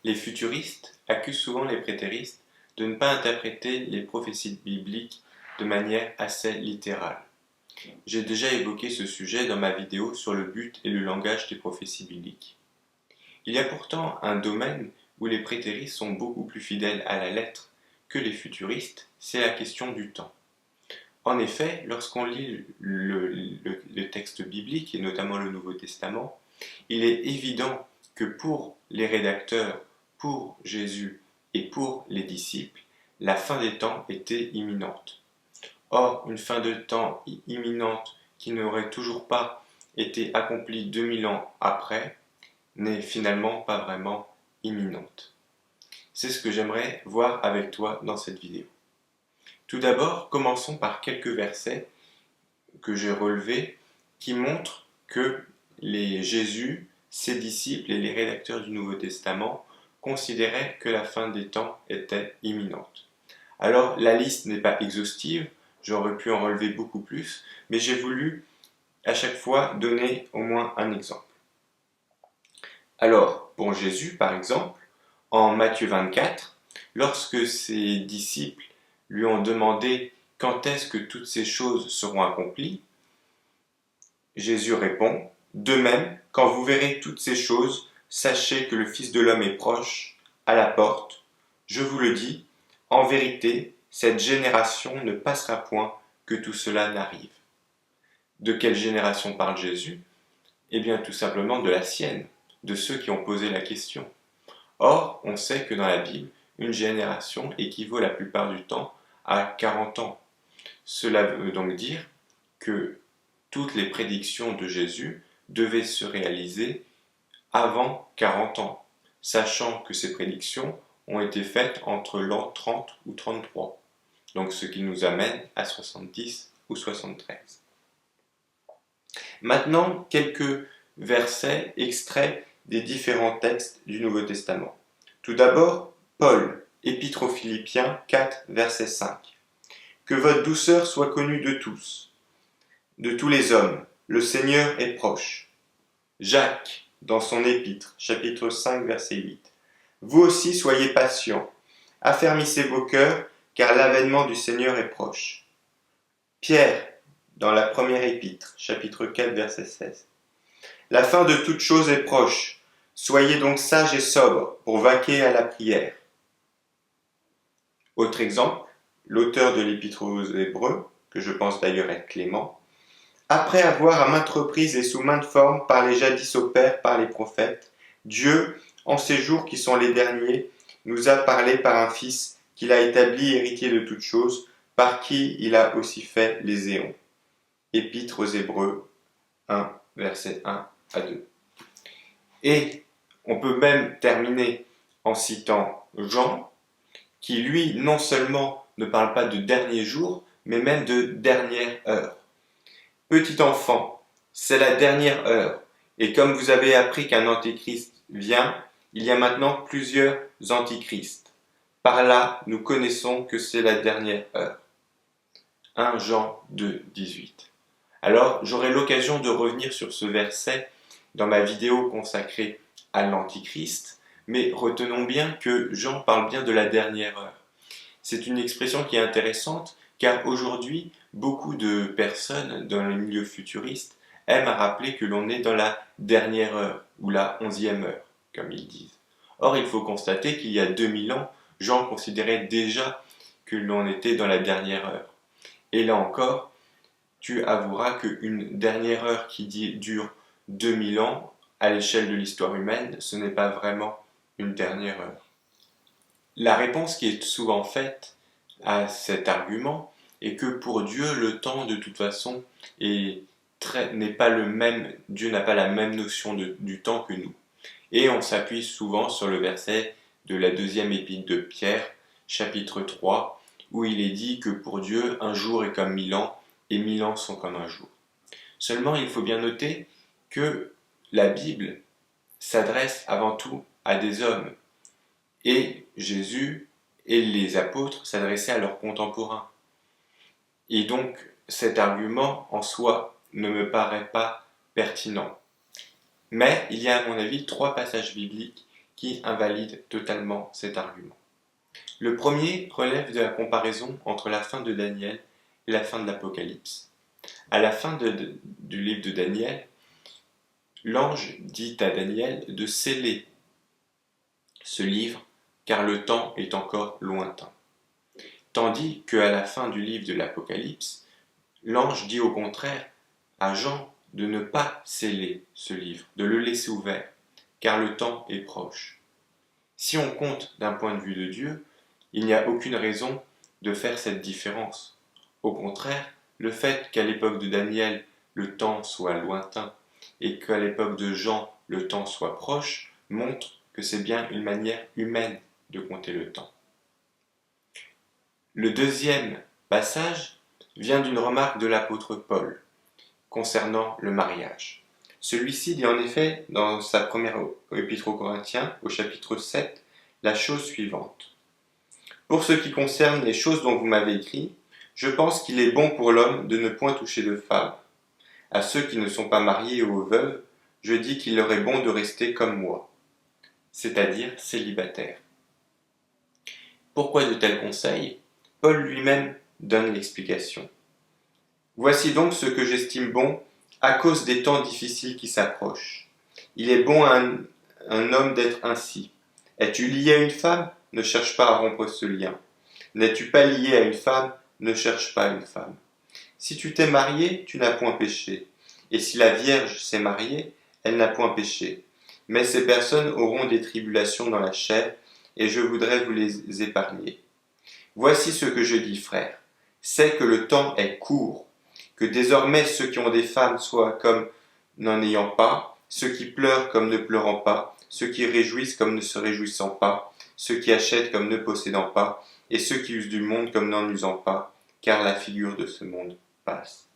Les futuristes accusent souvent les prétéristes de ne pas interpréter les prophéties bibliques de manière assez littérale. J'ai déjà évoqué ce sujet dans ma vidéo sur le but et le langage des prophéties bibliques. Il y a pourtant un domaine où les prétéristes sont beaucoup plus fidèles à la lettre que les futuristes, c'est la question du temps. En effet, lorsqu'on lit le texte biblique, et notamment le Nouveau Testament, il est évident que pour les rédacteurs, pour Jésus et pour les disciples, la fin des temps était imminente. Or, une fin de temps imminente qui n'aurait toujours pas été accomplie 2000 ans après n'est finalement pas vraiment imminente. C'est ce que j'aimerais voir avec toi dans cette vidéo. Tout d'abord, commençons par quelques versets que j'ai relevés qui montrent que Jésus, ses disciples et les rédacteurs du Nouveau Testament considéraient que la fin des temps était imminente. Alors, la liste n'est pas exhaustive, j'aurais pu en relever beaucoup plus, mais j'ai voulu à chaque fois donner au moins un exemple. Alors, pour Jésus, par exemple, en Matthieu 24, lorsque ses disciples lui ont demandé quand est-ce que toutes ces choses seront accomplies, Jésus répond, « De même, quand vous verrez toutes ces choses, sachez que le Fils de l'homme est proche, à la porte. Je vous le dis, en vérité, cette génération ne passera point que tout cela n'arrive. » De quelle génération parle Jésus? Eh bien, tout simplement de la sienne, de ceux qui ont posé la question. Or, on sait que dans la Bible, une génération équivaut la plupart du temps à 40 ans. Cela veut donc dire que toutes les prédictions de Jésus devaient se réaliser avant 40 ans, sachant que ces prédictions ont été faites entre l'an 30 ou 33, donc ce qui nous amène à 70 ou 73. Maintenant, quelques versets extraits des différents textes du Nouveau Testament. Tout d'abord, Paul, Épître aux Philippiens 4, verset 5. Que votre douceur soit connue de tous les hommes, le Seigneur est proche. Jacques, dans son épître, chapitre 5, verset 8. Vous aussi soyez patients, affermissez vos cœurs, car l'avènement du Seigneur est proche. Pierre, dans la première épître, chapitre 4, verset 16. La fin de toute chose est proche, soyez donc sages et sobres pour vaquer à la prière. Autre exemple, l'auteur de l'Épître aux Hébreux, que je pense d'ailleurs être Clément, après avoir à maintes reprises et sous maintes formes parlé jadis aux pères par les prophètes, Dieu, en ces jours qui sont les derniers, nous a parlé par un Fils qu'il a établi héritier de toutes choses, par qui il a aussi fait les éons. Épître aux Hébreux 1, verset 1 à 2. Et on peut même terminer en citant Jean, qui lui, non seulement ne parle pas de dernier jour, mais même de dernière heure. Petit enfant, c'est la dernière heure, et comme vous avez appris qu'un antéchrist vient, il y a maintenant plusieurs antichrists. Par là, nous connaissons que c'est la dernière heure. 1 Jean 2, 18. Alors, j'aurai l'occasion de revenir sur ce verset dans ma vidéo consacrée à l'antichrist, mais retenons bien que Jean parle bien de la dernière heure. C'est une expression qui est intéressante car aujourd'hui, beaucoup de personnes dans le milieu futuriste aiment à rappeler que l'on est dans la dernière heure ou la 11e heure, comme ils disent. Or, il faut constater qu'il y a 2000 ans, Jean considérait déjà que l'on était dans la dernière heure. Et là encore, tu avoueras qu'une dernière heure qui dure 2000 ans, à l'échelle de l'histoire humaine, ce n'est pas vraiment une dernière heure. La réponse qui est souvent faite à cet argument est que pour Dieu, le temps de toute façon n'est pas le même, Dieu n'a pas la même notion du temps que nous. Et on s'appuie souvent sur le verset de la deuxième épître de Pierre, chapitre 3, où il est dit que pour Dieu, un jour est comme 1000 ans, et 1000 ans sont comme un jour. Seulement, il faut bien noter que la Bible s'adresse avant tout à des hommes. Et Jésus et les apôtres s'adressaient à leurs contemporains. Et donc, cet argument en soi ne me paraît pas pertinent. Mais il y a à mon avis 3 passages bibliques qui invalident totalement cet argument. Le premier relève de la comparaison entre la fin de Daniel et la fin de l'Apocalypse. À la fin du livre de Daniel, l'ange dit à Daniel de sceller ce livre car le temps est encore lointain. Tandis qu'à la fin du livre de l'Apocalypse, l'ange dit au contraire à Jean de ne pas sceller ce livre, de le laisser ouvert, car le temps est proche. Si on compte d'un point de vue de Dieu, il n'y a aucune raison de faire cette différence. Au contraire, le fait qu'à l'époque de Daniel, le temps soit lointain et qu'à l'époque de Jean, le temps soit proche, montre que c'est bien une manière humaine de compter le temps. Le deuxième passage vient d'une remarque de l'apôtre Paul concernant le mariage. Celui-ci dit en effet dans sa première épître aux Corinthiens, au chapitre 7, la chose suivante. Pour ce qui concerne les choses dont vous m'avez écrit, je pense qu'il est bon pour l'homme de ne point toucher de femme. À ceux qui ne sont pas mariés ou aux veuves, je dis qu'il leur est bon de rester comme moi, c'est-à-dire célibataires. Pourquoi de tels conseils ? Paul lui-même donne l'explication. Voici donc ce que j'estime bon à cause des temps difficiles qui s'approchent. Il est bon à un homme d'être ainsi. Es-tu lié à une femme ? Ne cherche pas à rompre ce lien. N'es-tu pas lié à une femme ? Ne cherche pas une femme. Si tu t'es marié, tu n'as point péché. Et si la Vierge s'est mariée, elle n'a point péché. Mais ces personnes auront des tribulations dans la chair, et je voudrais vous les épargner. Voici ce que je dis, frères. C'est que le temps est court, que désormais ceux qui ont des femmes soient comme n'en ayant pas, ceux qui pleurent comme ne pleurant pas, ceux qui réjouissent comme ne se réjouissant pas, ceux qui achètent comme ne possédant pas, et ceux qui usent du monde comme n'en usant pas, car la figure de ce monde passe.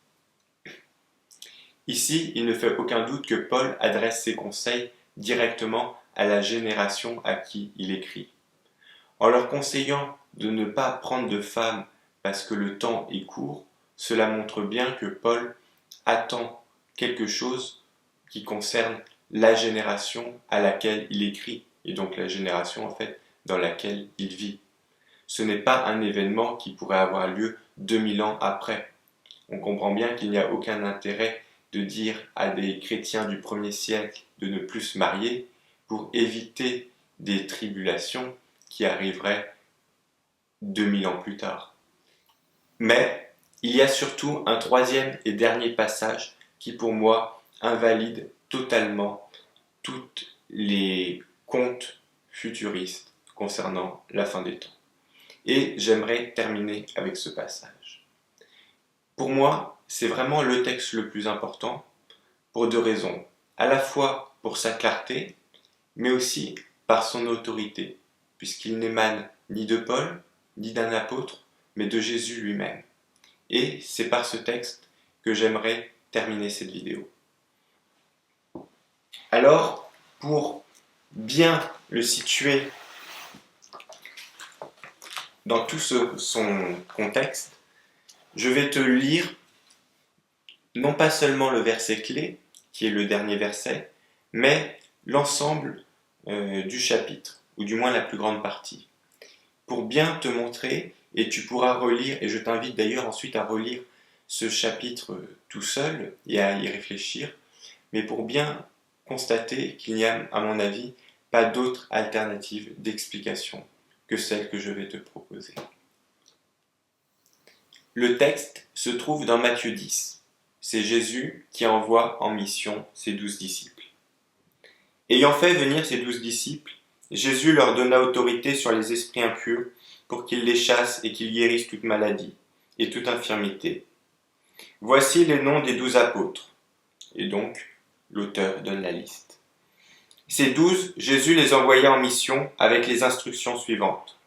Ici, il ne fait aucun doute que Paul adresse ses conseils directement à la génération à qui il écrit. En leur conseillant de ne pas prendre de femmes parce que le temps est court, cela montre bien que Paul attend quelque chose qui concerne la génération à laquelle il écrit, et donc la génération en fait dans laquelle il vit. Ce n'est pas un événement qui pourrait avoir lieu 2000 ans après. On comprend bien qu'il n'y a aucun intérêt de dire à des chrétiens du 1er siècle de ne plus se marier pour éviter des tribulations qui arriveraient 2000 ans plus tard. Mais il y a surtout un troisième et dernier passage qui pour moi invalide totalement tous les contes futuristes concernant la fin des temps. Et j'aimerais terminer avec ce passage. Pour moi, c'est vraiment le texte le plus important pour deux raisons. À la fois pour sa clarté, mais aussi par son autorité, puisqu'il n'émane ni de Paul, ni d'un apôtre, mais de Jésus lui-même. Et c'est par ce texte que j'aimerais terminer cette vidéo. Alors, pour bien le situer dans tout son contexte, je vais te lire non pas seulement le verset clé, qui est le dernier verset, mais l'ensemble du chapitre, ou du moins la plus grande partie, pour bien te montrer, et tu pourras relire, et je t'invite d'ailleurs ensuite à relire ce chapitre tout seul et à y réfléchir, mais pour bien constater qu'il n'y a, à mon avis, pas d'autre alternative d'explication que celle que je vais te proposer. Le texte se trouve dans Matthieu 10. C'est Jésus qui envoie en mission ses 12 disciples. Ayant fait venir ses 12 disciples, Jésus leur donna autorité sur les esprits impurs pour qu'ils les chassent et qu'ils guérissent toute maladie et toute infirmité. Voici les noms des 12 apôtres. Et donc, l'auteur donne la liste. Ces 12, Jésus les envoya en mission avec les instructions suivantes.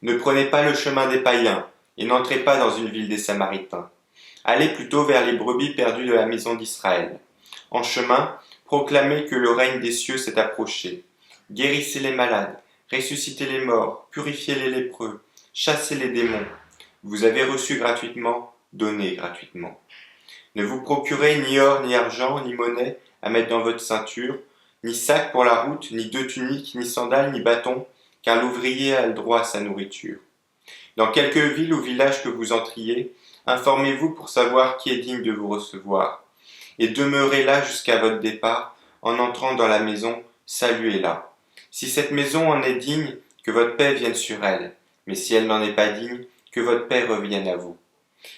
Ne prenez pas le chemin des païens et n'entrez pas dans une ville des Samaritains. Allez plutôt vers les brebis perdues de la maison d'Israël. En chemin, proclamez que le règne des cieux s'est approché. Guérissez les malades, ressuscitez les morts, purifiez les lépreux, chassez les démons. Vous avez reçu gratuitement, donnez gratuitement. Ne vous procurez ni or, ni argent, ni monnaie à mettre dans votre ceinture, ni sac pour la route, ni deux tuniques, ni sandales, ni bâton, car l'ouvrier a le droit à sa nourriture. Dans quelque ville ou village que vous entriez, informez-vous pour savoir qui est digne de vous recevoir, et demeurez là jusqu'à votre départ. En entrant dans la maison, saluez-la. Si cette maison en est digne, que votre paix vienne sur elle, mais si elle n'en est pas digne, que votre paix revienne à vous.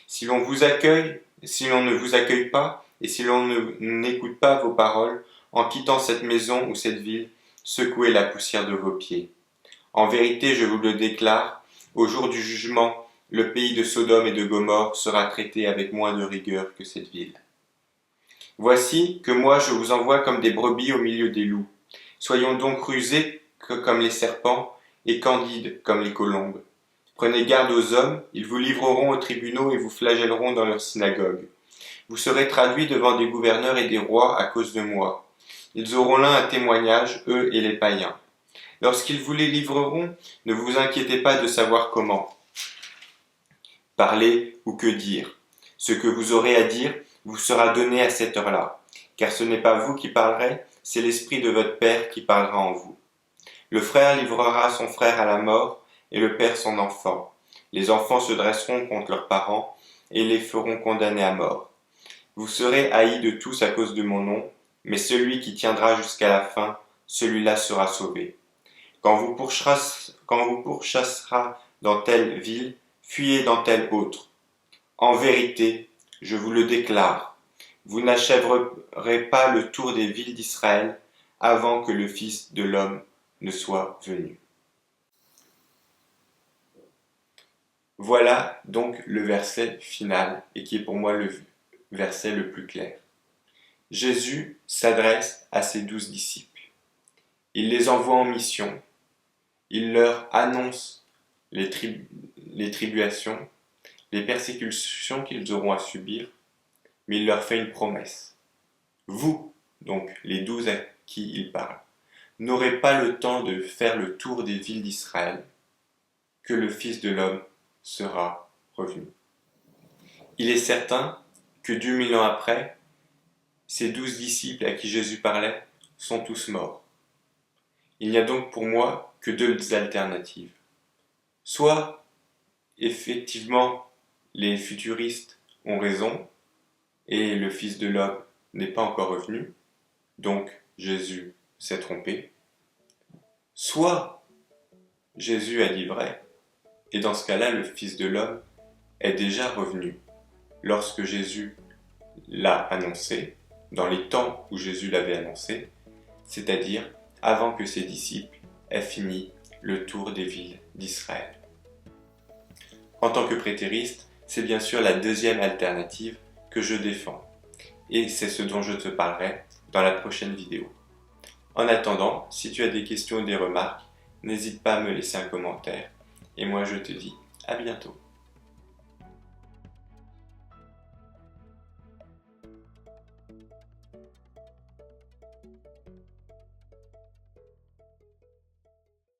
Si l'on vous accueille, si l'on ne vous accueille pas, et si l'on n'écoute pas vos paroles, en quittant cette maison ou cette ville, secouez la poussière de vos pieds. En vérité, je vous le déclare, au jour du jugement, le pays de Sodome et de Gomorrhe sera traité avec moins de rigueur que cette ville. Voici que moi je vous envoie comme des brebis au milieu des loups. Soyons donc rusés comme les serpents et candides comme les colombes. Prenez garde aux hommes, ils vous livreront aux tribunaux et vous flagelleront dans leurs synagogues. Vous serez traduits devant des gouverneurs et des rois à cause de moi. Ils auront là un témoignage, eux et les païens. Lorsqu'ils vous les livreront, ne vous inquiétez pas de savoir comment parler ou que dire. Ce que vous aurez à dire vous sera donné à cette heure-là, car ce n'est pas vous qui parlerez, c'est l'Esprit de votre Père qui parlera en vous. Le frère livrera son frère à la mort, et le père son enfant. Les enfants se dresseront contre leurs parents, et les feront condamner à mort. Vous serez haïs de tous à cause de mon nom, mais celui qui tiendra jusqu'à la fin, celui-là sera sauvé. Quand vous pourchassera dans telle ville, fuyez dans telle autre. En vérité, je vous le déclare, vous n'achèverez pas le tour des villes d'Israël avant que le Fils de l'homme ne soit venu. Voilà donc le verset final et qui est pour moi le verset le plus clair. Jésus s'adresse à ses 12 disciples. Il les envoie en mission. Il leur annonce les tribulations, les persécutions qu'ils auront à subir, mais il leur fait une promesse. Vous, donc les 12 à qui il parle, n'aurez pas le temps de faire le tour des villes d'Israël, que le Fils de l'homme sera revenu. Il est certain que 2000 ans après, ces 12 disciples à qui Jésus parlait sont tous morts. Il n'y a donc pour moi que deux alternatives. Soit, effectivement, les futuristes ont raison et le Fils de l'homme n'est pas encore revenu, donc Jésus s'est trompé. Soit, Jésus a dit vrai, et dans ce cas-là, le Fils de l'homme est déjà revenu lorsque Jésus l'a annoncé, dans les temps où Jésus l'avait annoncé, c'est-à-dire avant que ses disciples aient fini le tour des villes d'Israël. En tant que prétériste, c'est bien sûr la deuxième alternative que je défends, et c'est ce dont je te parlerai dans la prochaine vidéo. En attendant, si tu as des questions ou des remarques, n'hésite pas à me laisser un commentaire, et moi je te dis à bientôt.